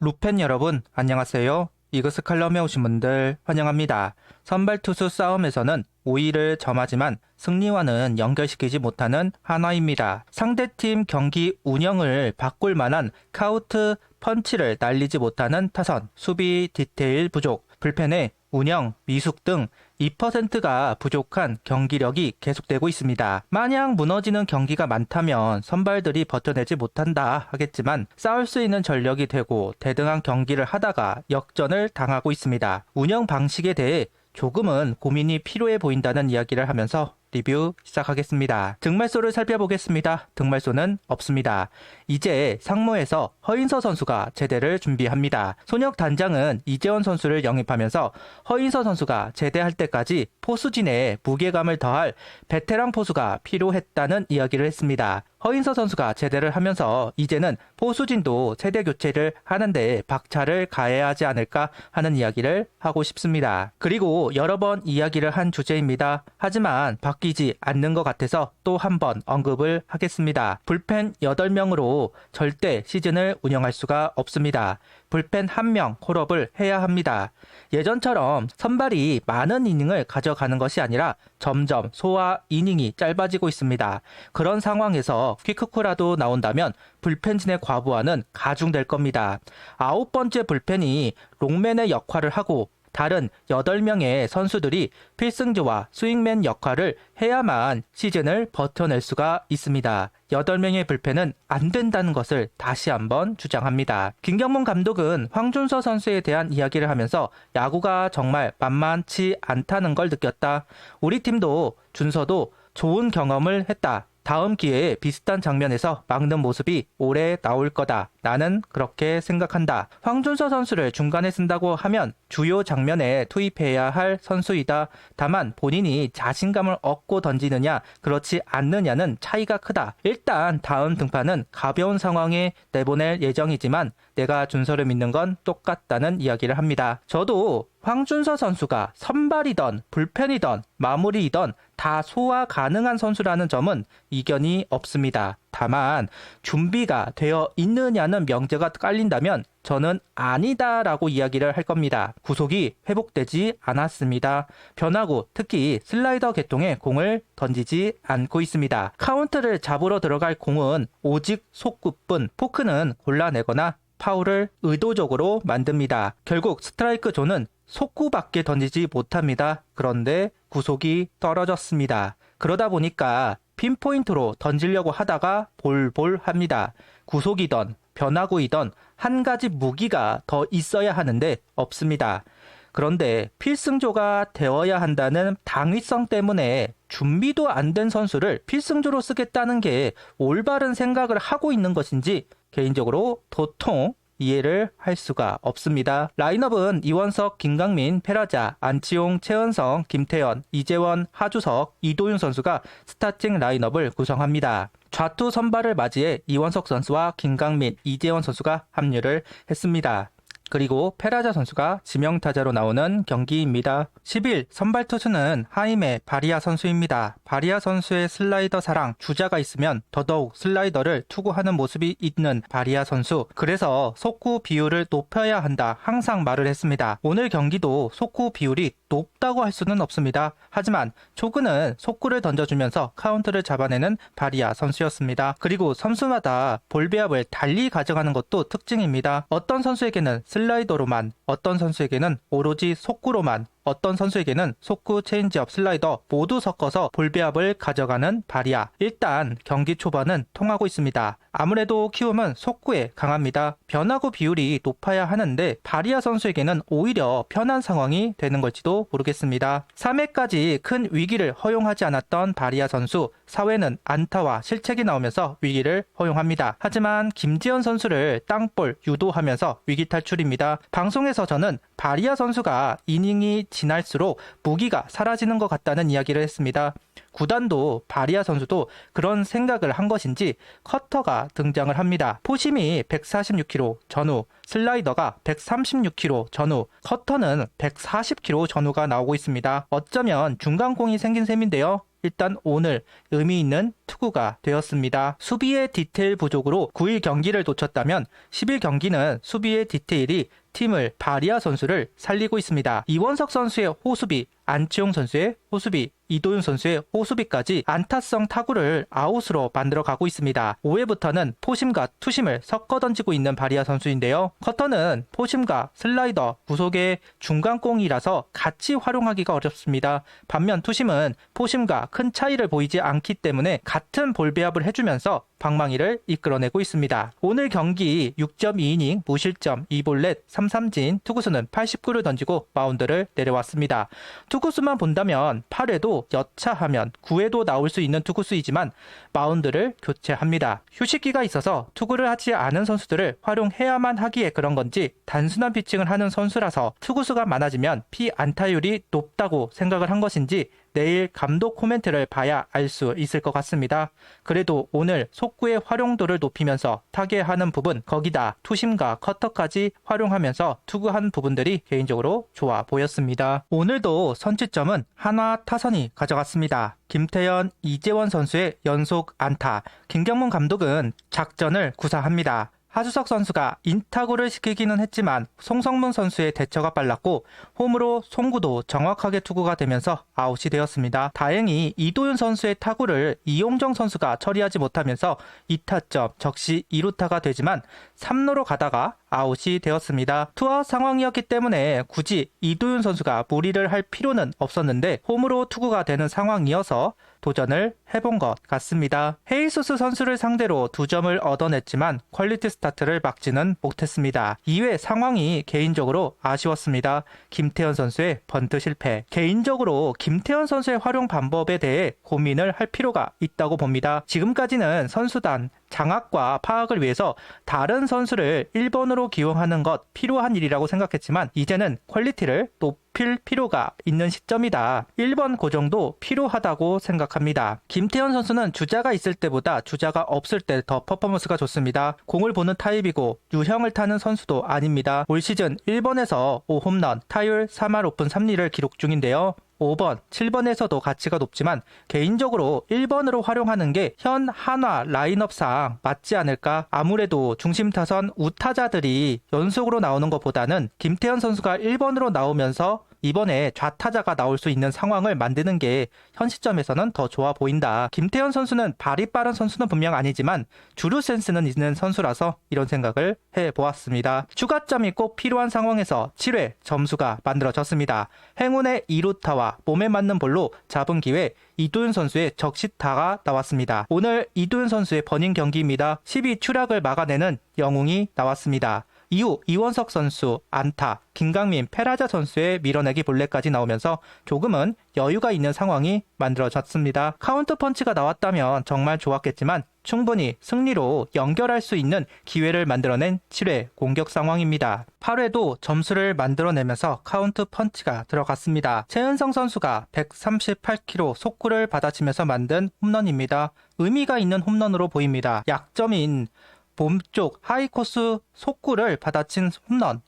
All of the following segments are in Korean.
루펜 여러분 안녕하세요. 이그스 칼럼에 오신 분들 환영합니다. 선발 투수 싸움에서는 우위를 점하지만 승리와는 연결시키지 못하는 한화입니다. 상대팀 경기 운영을 바꿀 만한 카우트 펀치를 날리지 못하는 타선, 수비 디테일 부족, 불펜의 운영, 미숙 등 2%가 부족한 경기력이 계속되고 있습니다. 마냥 무너지는 경기가 많다면 선발들이 버텨내지 못한다 하겠지만 싸울 수 있는 전력이 되고 대등한 경기를 하다가 역전을 당하고 있습니다. 운영 방식에 대해 조금은 고민이 필요해 보인다는 이야기를 하면서 리뷰 시작하겠습니다. 등말소를 살펴보겠습니다. 등말소는 없습니다. 이제 상무에서 허인서 선수가 제대를 준비합니다. 손혁 단장은 이재원 선수를 영입하면서 허인서 선수가 제대할 때까지 포수진에 무게감을 더할 베테랑 포수가 필요했다는 이야기를 했습니다. 허인서 선수가 제대를 하면서 이제는 포수진도 세대 교체를 하는데 박차를 가해야 하지 않을까 하는 이야기를 하고 싶습니다. 그리고 여러 번 이야기를 한 주제입니다. 하지만 바뀌지 않는 것 같아서 또 한 번 언급을 하겠습니다. 불펜 8명으로 절대 시즌을 운영할 수가 없습니다. 불펜 1명 콜업을 해야 합니다. 예전처럼 선발이 많은 이닝을 가져가는 것이 아니라 점점 소화 이닝이 짧아지고 있습니다. 그런 상황에서 퀵크쿠라도 나온다면 불펜진의 과부하는 가중될 겁니다. 9번째 불펜이 롱맨의 역할을 하고 다른 8명의 선수들이 필승조와 스윙맨 역할을 해야만 시즌을 버텨낼 수가 있습니다. 8명의 불펜은 안 된다는 것을 다시 한번 주장합니다. 김경문 감독은 황준서 선수에 대한 이야기를 하면서 야구가 정말 만만치 않다는 걸 느꼈다. 우리 팀도 준서도 좋은 경험을 했다. 다음 기회에 비슷한 장면에서 막는 모습이 오래 나올 거다. 나는 그렇게 생각한다. 황준서 선수를 중간에 쓴다고 하면 주요 장면에 투입해야 할 선수이다. 다만 본인이 자신감을 얻고 던지느냐 그렇지 않느냐는 차이가 크다. 일단 다음 등판은 가벼운 상황에 내보낼 예정이지만 내가 준서를 믿는 건 똑같다는 이야기를 합니다. 저도 황준서 선수가 선발이던 불펜이던 마무리이던 다 소화 가능한 선수라는 점은 이견이 없습니다. 다만 준비가 되어 있느냐는 명제가 깔린다면 저는 아니다라고 이야기를 할 겁니다. 구속이 회복되지 않았습니다. 변화구, 특히 슬라이더 계통의 공을 던지지 않고 있습니다. 카운트를 잡으러 들어갈 공은 오직 속구뿐, 포크는 골라내거나 파울을 의도적으로 만듭니다. 결국 스트라이크 존은 속구밖에 던지지 못합니다. 그런데 구속이 떨어졌습니다. 그러다 보니까 핀포인트로 던지려고 하다가 볼볼합니다. 구속이던 변화구이던 한 가지 무기가 더 있어야 하는데 없습니다. 그런데 필승조가 되어야 한다는 당위성 때문에 준비도 안 된 선수를 필승조로 쓰겠다는 게 올바른 생각을 하고 있는 것인지 개인적으로 도통 이해를 할 수가 없습니다. 라인업은 이원석, 김강민, 페라자, 안치홍, 최은성, 김태현, 이재원, 하주석, 이도윤 선수가 스타팅 라인업을 구성합니다. 좌투 선발을 맞이해 이원석 선수와 김강민, 이재원 선수가 합류를 했습니다. 그리고 페라자 선수가 지명타자로 나오는 경기입니다. 10일 선발 투수는 하임의 바리아 선수입니다. 바리아 선수의 슬라이더 사랑, 주자가 있으면 더더욱 슬라이더를 투구하는 모습이 있는 바리아 선수. 그래서 속구 비율을 높여야 한다 항상 말을 했습니다. 오늘 경기도 속구 비율이 높다고 할 수는 없습니다. 하지만 초구는 속구를 던져주면서 카운트를 잡아내는 바리아 선수였습니다. 그리고 선수마다 볼 배합을 달리 가져가는 것도 특징입니다. 어떤 선수에게는 슬라이더로만, 어떤 선수에게는 오로지 속구로만, 어떤 선수에게는 속구, 체인지업, 슬라이더 모두 섞어서 볼배합을 가져가는 바리아. 일단 경기 초반은 통하고 있습니다. 아무래도 키움은 속구에 강합니다. 변화구 비율이 높아야 하는데 바리아 선수에게는 오히려 편한 상황이 되는 걸지도 모르겠습니다. 3회까지 큰 위기를 허용하지 않았던 바리아 선수, 4회는 안타와 실책이 나오면서 위기를 허용합니다. 하지만 김지현 선수를 땅볼 유도하면서 위기 탈출입니다. 방송에서 저는 바리아 선수가 이닝이 지날수록 무기가 사라지는 것 같다는 이야기를 했습니다. 구단도 바리아 선수도 그런 생각을 한 것인지 커터가 등장을 합니다. 포심이 146km 전후, 슬라이더가 136km 전후, 커터는 140km 전후가 나오고 있습니다. 어쩌면 중간공이 생긴 셈인데요. 일단 오늘 의미 있는 투구가 되었습니다. 수비의 디테일 부족으로 9일 경기를 놓쳤다면 10일 경기는 수비의 디테일이 팀을 바리아 선수를 살리고 있습니다. 이원석 선수의 호수비, 안치홍 선수의 호수비, 이도윤 선수의 호수비까지 안타성 타구를 아웃으로 만들어 가고 있습니다. 5회부터는 포심과 투심을 섞어 던지고 있는 바리아 선수인데요. 커터는 포심과 슬라이더, 구속의 중간공이라서 같이 활용하기가 어렵습니다. 반면 투심은 포심과 큰 차이를 보이지 않기 때문에 같은 볼 배합을 해주면서 방망이를 이끌어내고 있습니다. 오늘 경기 6.2이닝 무실점 2볼넷 3삼진, 투구수는 89를 던지고 마운드를 내려왔습니다. 투구수만 본다면 8회도 여차하면 9회도 나올 수 있는 투구수이지만 마운드를 교체합니다. 휴식기가 있어서 투구를 하지 않은 선수들을 활용해야만 하기에 그런 건지 단순한 피칭을 하는 선수라서 투구수가 많아지면 피안타율이 높다고 생각을 한 것인지 내일 감독 코멘트를 봐야 알 수 있을 것 같습니다. 그래도 오늘 속구의 활용도를 높이면서 타겟하는 부분, 거기다 투심과 커터까지 활용하면서 투구한 부분들이 개인적으로 좋아 보였습니다. 오늘도 선취점은 한화 타선이 가져갔습니다. 김태현, 이재원 선수의 연속 안타, 김경문 감독은 작전을 구사합니다. 하주석 선수가 인타구를 시키기는 했지만 송성문 선수의 대처가 빨랐고 홈으로 송구도 정확하게 투구가 되면서 아웃이 되었습니다. 다행히 이도윤 선수의 타구를 이용정 선수가 처리하지 못하면서 2타점 적시 2루타가 되지만 3루로 가다가 아웃이 되었습니다. 투아웃 상황이었기 때문에 굳이 이도윤 선수가 무리를 할 필요는 없었는데 홈으로 투구가 되는 상황이어서 도전을 해본 것 같습니다. 헤이수스 선수를 상대로 2점을 얻어냈지만 퀄리티 스타트를 막지는 못했습니다. 2회 상황이 개인적으로 아쉬웠습니다. 김태현 선수의 번트 실패. 개인적으로 김태현 선수의 활용 방법에 대해 고민을 할 필요가 있다고 봅니다. 지금까지는 선수단 장악과 파악을 위해서 다른 선수를 1번으로 기용하는 것 필요한 일이라고 생각했지만 이제는 퀄리티를 높일 필요가 있는 시점이다. 1번 고정도 필요하다고 생각합니다. 김태현 선수는 주자가 있을 때보다 주자가 없을 때 더 퍼포먼스가 좋습니다. 공을 보는 타입이고 유형을 타는 선수도 아닙니다. 올 시즌 1번에서 5홈런, 타율 3할 오픈 3리를 기록 중인데요. 5번, 7번에서도 가치가 높지만 개인적으로 1번으로 활용하는 게 현 한화 라인업상 맞지 않을까? 아무래도 중심 타선 우타자들이 연속으로 나오는 것보다는 김태현 선수가 1번으로 나오면서 이번에 좌타자가 나올 수 있는 상황을 만드는 게 현 시점에서는 더 좋아 보인다. 김태현 선수는 발이 빠른 선수는 분명 아니지만 주루 센스는 있는 선수라서 이런 생각을 해보았습니다. 추가점이 꼭 필요한 상황에서 7회 점수가 만들어졌습니다. 행운의 2루타와 몸에 맞는 볼로 잡은 기회 이도윤 선수의 적시타가 나왔습니다. 오늘 이도윤 선수의 버닝 경기입니다. 12 추락을 막아내는 영웅이 나왔습니다. 이후 이원석 선수 안타, 김강민, 페라자 선수의 밀어내기 볼넷까지 나오면서 조금은 여유가 있는 상황이 만들어졌습니다. 카운트 펀치가 나왔다면 정말 좋았겠지만 충분히 승리로 연결할 수 있는 기회를 만들어낸 7회 공격 상황입니다. 8회도 점수를 만들어내면서 카운트 펀치가 들어갔습니다. 최은성 선수가 138km 속구를 받아치면서 만든 홈런입니다. 의미가 있는 홈런으로 보입니다. 약점인 몸쪽 하이코스 속구를 받아친 홈런,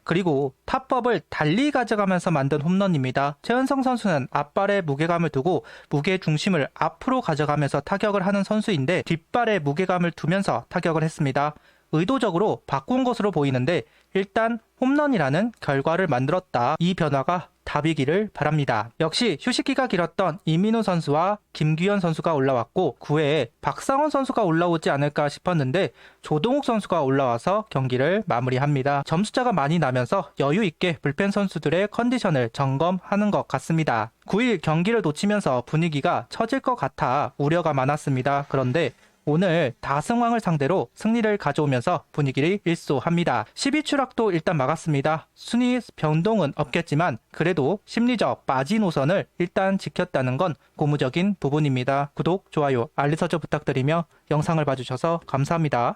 그리고 탑법을 달리 가져가면서 만든 홈런입니다. 최은성 선수는 앞발에 무게감을 두고 무게 중심을 앞으로 가져가면서 타격을 하는 선수인데 뒷발에 무게감을 두면서 타격을 했습니다. 의도적으로 바꾼 것으로 보이는데 일단 홈런이라는 결과를 만들었다. 이 변화가 답이기를 바랍니다. 역시 휴식기가 길었던 이민우 선수와 김규현 선수가 올라왔고 9회에 박상원 선수가 올라오지 않을까 싶었는데 조동욱 선수가 올라와서 경기를 마무리합니다. 점수차가 많이 나면서 여유 있게 불펜 선수들의 컨디션을 점검하는 것 같습니다. 9일 경기를 놓치면서 분위기가 처질 것 같아 우려가 많았습니다. 그런데 오늘 다승왕을 상대로 승리를 가져오면서 분위기를 일소합니다. 12추락도 일단 막았습니다. 순위 변동은 없겠지만 그래도 심리적 마지노선을 일단 지켰다는 건 고무적인 부분입니다. 구독, 좋아요, 알림 설정 부탁드리며 영상을 봐주셔서 감사합니다.